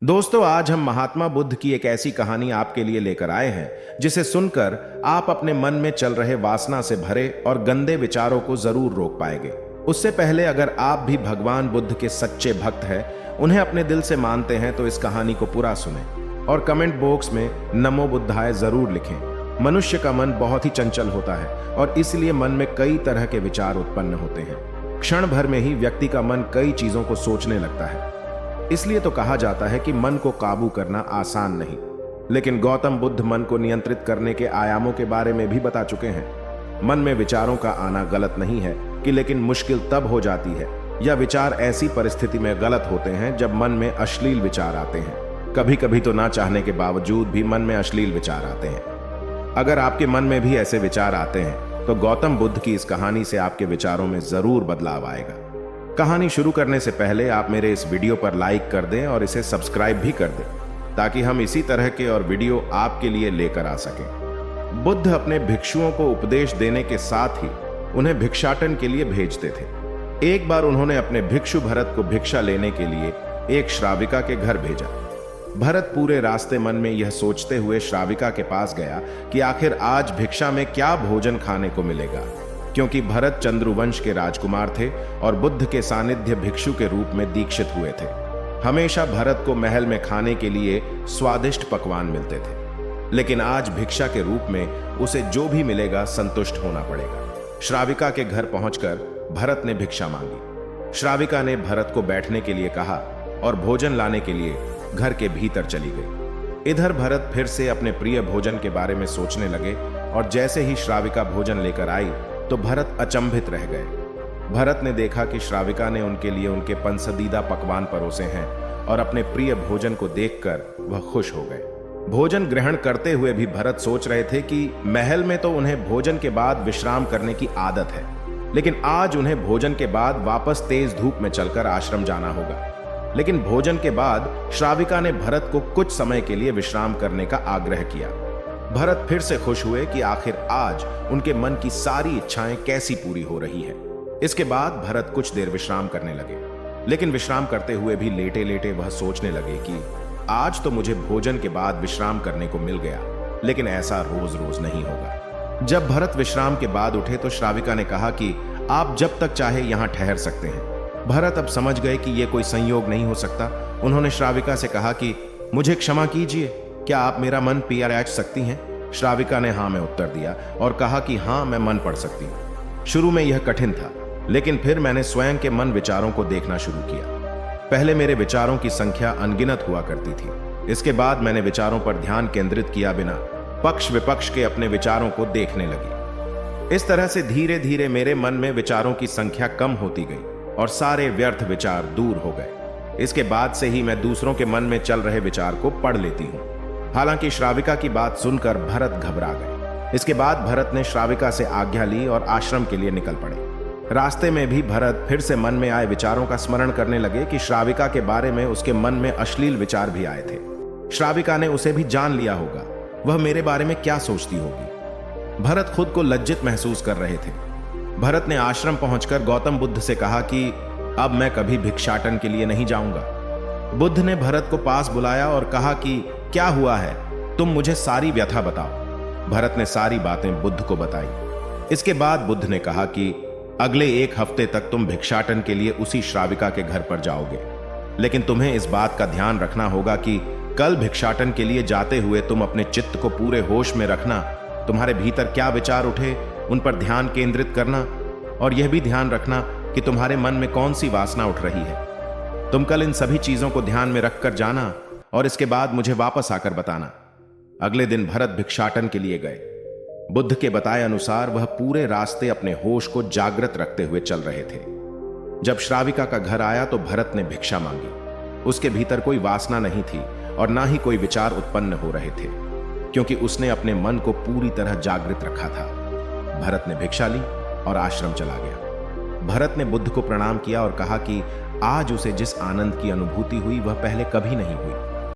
दोस्तों, आज हम महात्मा बुद्ध की एक ऐसी कहानी आपके लिए लेकर आए हैं जिसे सुनकर आप अपने मन में चल रहे वासना से भरे और गंदे विचारों को जरूर रोक पाएंगे। उससे पहले अगर आप भी भगवान बुद्ध के सच्चे भक्त हैं, उन्हें अपने दिल से मानते हैं, तो इस कहानी को पूरा सुने और कमेंट बॉक्स में नमो बुद्धाय जरूर लिखें। मनुष्य का मन बहुत ही चंचल होता है और इसलिए मन में कई तरह के विचार उत्पन्न होते हैं। क्षण भर में ही व्यक्ति का मन कई चीजों को सोचने लगता है। इसलिए तो कहा जाता है कि मन को काबू करना आसान नहीं, लेकिन गौतम बुद्ध मन को नियंत्रित करने के आयामों के बारे में भी बता चुके हैं। मन में विचारों का आना गलत नहीं है कि लेकिन मुश्किल तब हो जाती है या विचार ऐसी परिस्थिति में गलत होते हैं जब मन में अश्लील विचार आते हैं। कभी कभी तो ना चाहने के बावजूद भी मन में अश्लील विचार आते हैं। अगर आपके मन में भी ऐसे विचार आते हैं तो गौतम बुद्ध की इस कहानी से आपके विचारों में जरूर बदलाव आएगा। कहानी शुरू करने से पहले आप मेरे इस वीडियो पर लाइक कर दें और इसे सब्सक्राइब भी कर दें ताकि हम इसी तरह के और वीडियो आपके लिए लेकर आ सकें। बुद्ध अपने भिक्षुओं को उपदेश देने के साथ ही उन्हें भिक्षाटन के लिए भेजते थे। एक बार उन्होंने अपने भिक्षु भरत को भिक्षा लेने के लिए एक श्राविका के घर भेजा। भरत पूरे रास्ते मन में यह सोचते हुए श्राविका के पास गया कि आखिर आज भिक्षा में क्या भोजन खाने को मिलेगा, क्योंकि भरत चंद्रवंश के राजकुमार थे और बुद्ध के सानिध्य भिक्षु के रूप में दीक्षित हुए थे। हमेशा भरत को महल में खाने के लिए स्वादिष्ट पकवान मिलते थे, लेकिन आज भिक्षा के रूप में उसे जो भी मिलेगा संतुष्ट होना पड़ेगा। श्राविका के घर पहुंचकर भरत ने भिक्षा मांगी। श्राविका ने भरत को बैठने के लिए कहा और भोजन लाने के लिए घर के भीतर चली गई। इधर भरत फिर से अपने प्रिय भोजन के बारे में सोचने लगे और जैसे ही श्राविका भोजन लेकर आई तो भरत अचंभित रह गए। भरत ने देखा कि श्राविका ने उनके लिए उनके पसंदीदा पकवान परोसे हैं और अपने प्रिय भोजन को देखकर वह खुश हो गए। भोजन ग्रहण करते हुए भी भरत सोच रहे थे कि महल में तो उन्हें भोजन के बाद विश्राम करने की आदत है, लेकिन आज उन्हें भोजन के बाद वापस तेज धूप में चलकर आश्रम जाना होगा। लेकिन भोजन के बाद श्राविका ने भरत को कुछ समय के लिए विश्राम करने का आग्रह किया। भरत फिर से खुश हुए कि आखिर आज उनके मन की सारी इच्छाएं कैसी पूरी हो रही है। इसके बाद भरत कुछ देर विश्राम करने लगे, लेकिन विश्राम करते हुए भी लेटे लेटे वह सोचने लगे कि आज तो मुझे भोजन के बाद विश्राम करने को मिल गया, लेकिन ऐसा रोज रोज नहीं होगा। जब भरत विश्राम के बाद उठे तो श्राविका ने कहा कि आप जब तक चाहे यहां ठहर सकते हैं। भरत अब समझ गए कि यह कोई संयोग नहीं हो सकता। उन्होंने श्राविका से कहा कि मुझे क्षमा कीजिए, क्या आप मेरा मन पढ़ सकती हैं? श्राविका ने हाँ में उत्तर दिया और कहा कि हाँ, मैं मन पढ़ सकती हूँ। शुरू में यह कठिन था, लेकिन फिर मैंने स्वयं के मन विचारों को देखना शुरू किया। पहले मेरे विचारों की संख्या अनगिनत हुआ करती थी। इसके बाद मैंने विचारों पर ध्यान केंद्रित किया बिना पक्ष विपक्ष के अपने विचारों को देखने लगी। इस तरह से धीरे धीरे मेरे मन में विचारों की संख्या कम होती गई और सारे व्यर्थ विचार दूर हो गए। इसके बाद से ही मैं दूसरों के मन में चल रहे विचार को पढ़ लेती हूँ। हालांकि श्राविका की बात सुनकर भरत घबरा गए। इसके बाद भरत ने श्राविका से आज्ञा ली और आश्रम के लिए निकल पड़े। रास्ते में भी भरत फिर से मन में आए विचारों का स्मरण करने लगे कि श्राविका के बारे में उसके मन में अश्लील विचार भी आए थे। श्राविका ने उसे भी जान लिया होगा, वह मेरे बारे में क्या सोचती होगी। भरत खुद को लज्जित महसूस कर रहे थे। भरत ने आश्रम पहुंचकर गौतम बुद्ध से कहा कि अब मैं कभी भिक्षाटन के लिए नहीं जाऊंगा। बुद्ध ने भरत को पास बुलाया और कहा कि क्या हुआ है, तुम मुझे सारी व्यथा बताओ। भरत ने सारी बातें बुद्ध को बताई। इसके बाद बुद्ध ने कहा कि अगले एक हफ्ते तक तुम भिक्षाटन के लिए उसी श्राविका के घर पर जाओगे, लेकिन तुम्हें इस बात का ध्यान रखना होगा कि कल भिक्षाटन के लिए जाते हुए तुम अपने चित्त को पूरे होश में रखना। तुम्हारे भीतर क्या विचार उठे उन पर ध्यान केंद्रित करना और यह भी ध्यान रखना कि तुम्हारे मन में कौन सी वासना उठ रही है। तुम कल इन सभी चीजों को ध्यान में रखकर जाना और इसके बाद मुझे वापस आकर बताना। अगले दिन भरत भिक्षाटन के लिए गए। बुद्ध के बताए अनुसार वह पूरे रास्ते अपने होश को जागृत रखते हुए चल रहे थे। जब श्राविका का घर आया तो भरत ने भिक्षा मांगी। उसके भीतर कोई वासना नहीं थी और ना ही कोई विचार उत्पन्न हो रहे थे, क्योंकि उसने अपने मन को पूरी तरह जागृत रखा था। भरत ने भिक्षा ली और आश्रम चला गया। भरत ने बुद्ध को प्रणाम किया और कहा कि आज उसे जिस आनंद की अनुभूति हुई वह पहले कभी नहीं हुई।